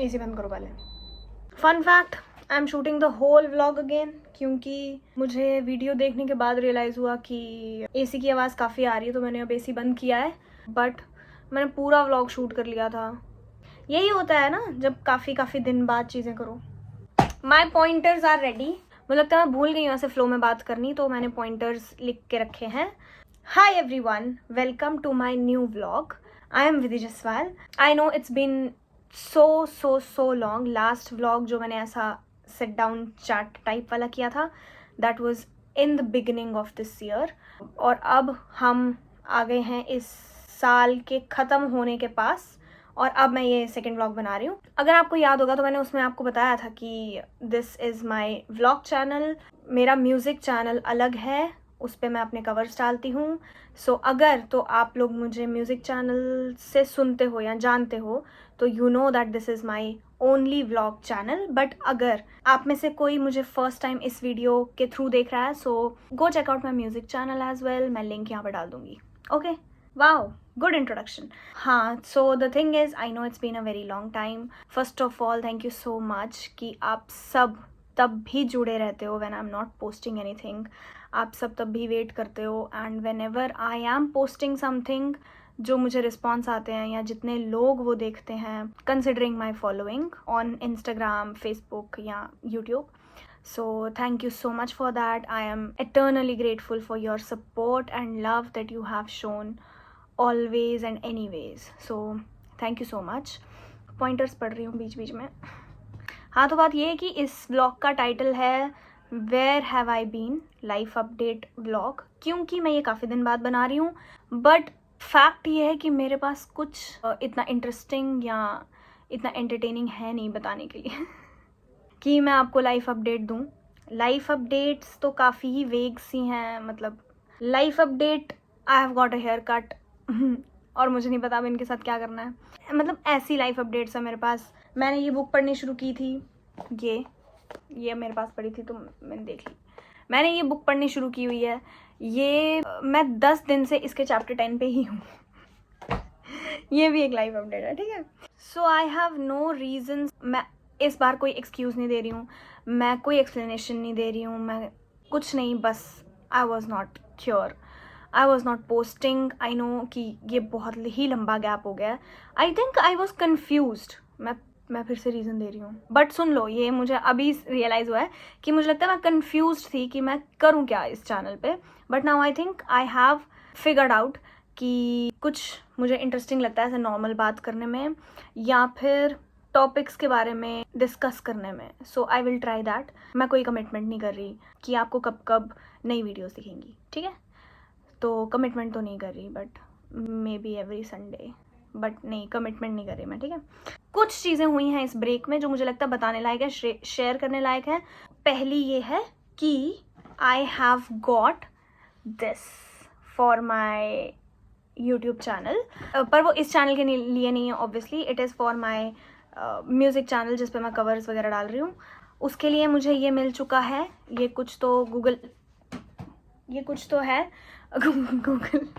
AC बंद करो पहले। Fun fact, I am shooting the whole vlog again, क्योंकि मुझे वीडियो देखने के बाद रियलाइज़ हुआ कि एसी की आवाज़ काफ़ी आ रही है, तो मैंने अब एसी बंद किया है। बट मैंने पूरा व्लॉग शूट कर लिया था। यही होता है ना जब काफ़ी दिन बाद चीज़ें करो। माई पॉइंटर्स आर रेडी। मुझे लगता है मैं भूल गई हूँ ऐसे फ्लो में बात करनी, तो मैंने पॉइंटर्स लिख के रखे हैं। Hi everyone, welcome to my new vlog. I am Vidhi Jaswal. I know it's been so long. Last vlog जो मैंने ऐसा सिट डाउन चैट टाइप वाला किया था, that was in the beginning of this year. और अब हम आ गए हैं इस साल के ख़त्म होने के पास, और अब मैं ये सेकेंड व्लॉग बना रही हूँ। अगर आपको याद होगा तो मैंने उसमें आपको बताया था कि this is my vlog channel. मेरा म्यूज़िक चैनल अलग है, उस पर मैं अपने कवर्स डालती हूँ। सो अगर तो आप लोग मुझे म्यूज़िक चैनल से सुनते हो या जानते हो तो you know that this is my only vlog channel. But अगर आप में से कोई मुझे फर्स्ट टाइम इस वीडियो के थ्रू देख रहा है, so go check out my music channel as well. मैं लिंक यहाँ पर डाल दूँगी। Okay, wow, good introduction. हाँ, so the thing is, I know it's been a very long time. First of all thank you so much कि आप सब तब भी जुड़े रहते हो when I am not posting anything. आप सब तब भी वेट करते हो, and when ever I am posting something जो मुझे रिस्पॉन्स आते हैं या जितने लोग वो देखते हैं, considering my following on Instagram, Facebook या YouTube. So thank you so much for that. I am eternally grateful for your support and love that you have shown always and anyways. So thank you so much. Pointers पढ़ रही हूँ बीच बीच में. हाँ, तो बात ये है कि इस व्लॉग का टाइटल है where have I been, life update vlog, क्योंकि मैं ये काफ़ी दिन बाद बना रही हूँ. बट फैक्ट ये है कि मेरे पास कुछ इतना इंटरेस्टिंग या इतना एंटरटेनिंग है नहीं बताने के लिए कि मैं आपको लाइफ अपडेट दूँ. लाइफ अपडेट्स तो काफ़ी ही वेग सी हैं. मतलब life update, I have got a hair cut और मुझे नहीं पता अब इनके साथ क्या करना है. मतलब ऐसी लाइफ अपडेट्स है मेरे पास. मैंने ये बुक पढ़नी शुरू की थी, ये मेरे पास पड़ी थी तो मैंने देख ली. मैंने ये बुक पढ़नी शुरू की हुई है. ये मैं 10 दिन से इसके चैप्टर 10 पे ही हूँ. ये भी एक लाइफ अपडेट है, ठीक है. सो आई हैव नो रीजन. मैं इस बार कोई एक्सक्यूज़ नहीं दे रही हूँ, मैं कोई एक्सप्लेनेशन नहीं दे रही हूँ, मैं कुछ नहीं. बस I was not sure, I was not posting. I know कि ये बहुत ही लंबा गैप हो गया है. I think I was confused. मैं फिर से रीज़न दे रही हूँ, बट सुन लो, ये मुझे अभी रियलाइज़ हुआ है कि मुझे लगता है मैं कन्फ्यूज्ड थी कि मैं करूँ क्या इस चैनल पे. But now I think I have figured out कि कुछ मुझे इंटरेस्टिंग लगता है ऐसे नॉर्मल बात करने में या फिर टॉपिक्स के बारे में डिस्कस करने में. सो आई विल ट्राई दैट. मैं कोई कमिटमेंट नहीं कर रही कि आपको कब कब नई वीडियोस दिखेंगी, ठीक है. तो कमिटमेंट तो नहीं कर रही, but may be every Sunday. But नहीं, कमिटमेंट नहीं कर रही मैं, ठीक है. कुछ चीज़ें हुई हैं इस ब्रेक में जो मुझे लगता है बताने लायक है, शेयर करने लायक है. पहली ये है कि I have got this for my YouTube channel. पर वो इस चैनल के लिए नहीं है obviously. It is for my music channel जिस पे मैं कवर्स वगैरह डाल रही हूँ. उसके लिए मुझे ये मिल चुका है. ये कुछ तो है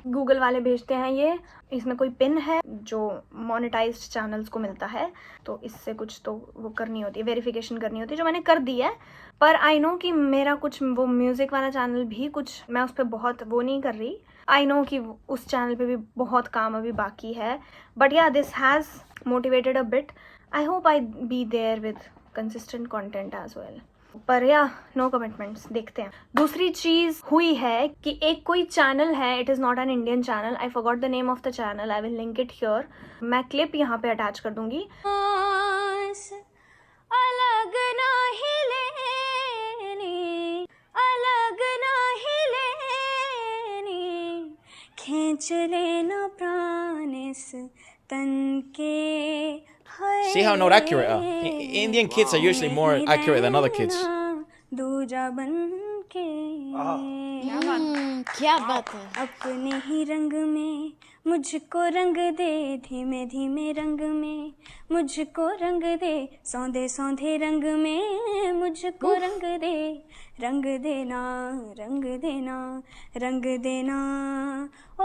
गूगल वाले भेजते हैं ये. इसमें कोई पिन है जो मोनेटाइज्ड चैनल्स को मिलता है, तो इससे कुछ तो वो करनी होती है, वेरिफिकेशन करनी होती है, जो मैंने कर दी है. पर आई नो कि मेरा कुछ वो म्यूज़िक वाला चैनल भी कुछ मैं उस पर बहुत वो नहीं कर रही. आई नो कि उस चैनल पे भी बहुत काम अभी बाकी है. But yeah, this has motivated a bit. I hope I be there with consistent content as well. पर या, नो कमिटमेंट्स, देखते हैं. दूसरी चीज़ हुई है कि एक कोई चैनल है, it is not an Indian channel. I forgot the name of the channel. I will link it here. मैं क्लिप यहाँ पे अटैच कर दूंगी. अलग ना हिलेनी, अलग ना हिलेनी, खींच लेना प्राण इस तन के. See how not accurate are. Indian kids are usually more accurate than other kids. दूजा बन के, क्या बात है. अपने ही रंग में मुझको रंग दे, धीमे धीमे रंग में मुझको रंग दे, सौंधे सौंधे रंग में मुझको रंग दे. रंग देना, रंग देना, रंग देना. ओ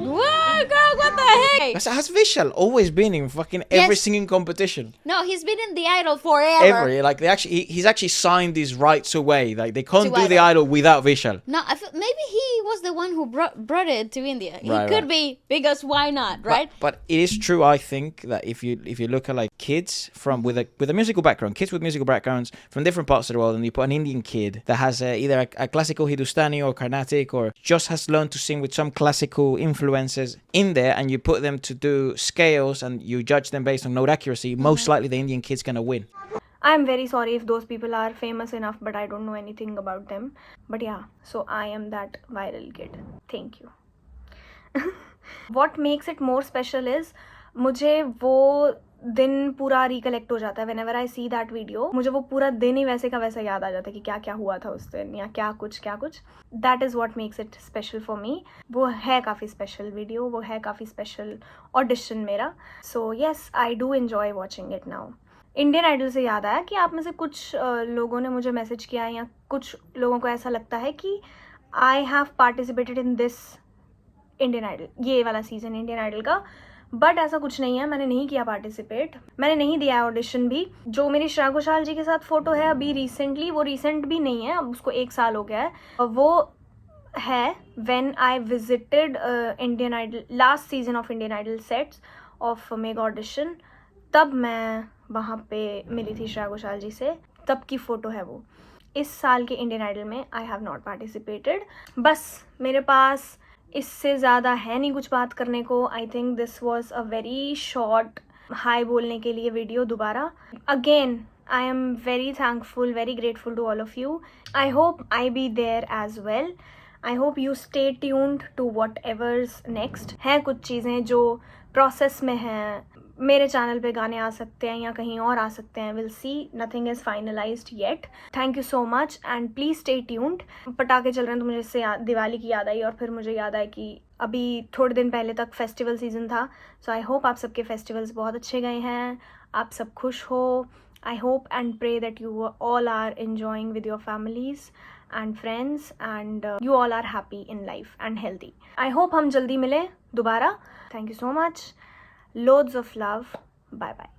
Whoa, girl, what the heck? Has Vishal always been in fucking every Yes. singing competition? No, he's been in the Idol forever. Like he's actually signed his rights away. Like they can't To do the Idol without Vishal. No, maybe he was the one who brought it to India. He Right, could right. be, because why not, right? But it is true, I think, that if you look at like kids from with a musical background, kids with musical backgrounds from different parts of the world, and you put an Indian kid that has either a classical Hindustani or Carnatic, or just has learned to sing with some classical influences in there, and you put them to do scales and you judge them based on note accuracy, most likely the Indian kid's gonna win. I'm very sorry if those people are famous enough, but I don't know anything about them. But yeah, so I am that viral kid. Thank you. What makes it more special is मुझे वो दिन पूरा recollect हो जाता है. whenever I see that video, मुझे वो पूरा दिन ही वैसे का वैसा याद आ जाता है कि क्या क्या हुआ था उस दिन, या क्या कुछ. That is what makes it special for me. वो है काफ़ी special video, वो है काफ़ी special audition मेरा. So yes, I do enjoy watching it now. Indian Idol से याद आया कि आप में से कुछ लोगों ने मुझे मैसेज किया, या कुछ लोगों को ऐसा लगता है कि I have participated in this Indian Idol, ये वाला सीज़न इंडियन आइडल का. बट ऐसा कुछ नहीं है, मैंने नहीं किया पार्टिसिपेट, मैंने नहीं दिया है ऑडिशन भी. जो मेरी श्रेया घोषाल जी के साथ फ़ोटो है अभी रिसेंटली, वो रिसेंट भी नहीं है, अब उसको 1 साल हो गया है. वो है when I visited Indian Idol, last season of Indian Idol sets of mega audition. तब मैं वहाँ पे मिली थी श्रेया घोषाल जी से, तब की फ़ोटो है वो. इस साल के इंडियन आइडल में आई हैव नॉट पार्टिसिपेटेड. बस मेरे पास इससे ज़्यादा है नहीं कुछ बात करने को. I think this was a very short hi बोलने के लिए वीडियो. दोबारा again I am very thankful, very grateful to all of you. I hope I be there as well. I hope you stay tuned to whatever's next. हैं कुछ चीज़ें जो process में हैं. मेरे चैनल पे गाने आ सकते हैं या कहीं और आ सकते हैं, will see. Nothing is finalised yet. Thank you so much and please stay tuned. पटाखे चल रहे हैं तो मुझे इससे दिवाली की याद आई, और फिर मुझे याद आया कि अभी थोड़े दिन पहले तक फेस्टिवल सीज़न था. सो आई होप आप सबके फेस्टिवल्स बहुत अच्छे गए हैं, आप सब खुश हो. I hope and pray that you all are enjoying with your families and friends, and you all are happy in life and healthy. I hope हम जल्दी मिलें दोबारा. Thank you so much. Loads of love. Bye bye.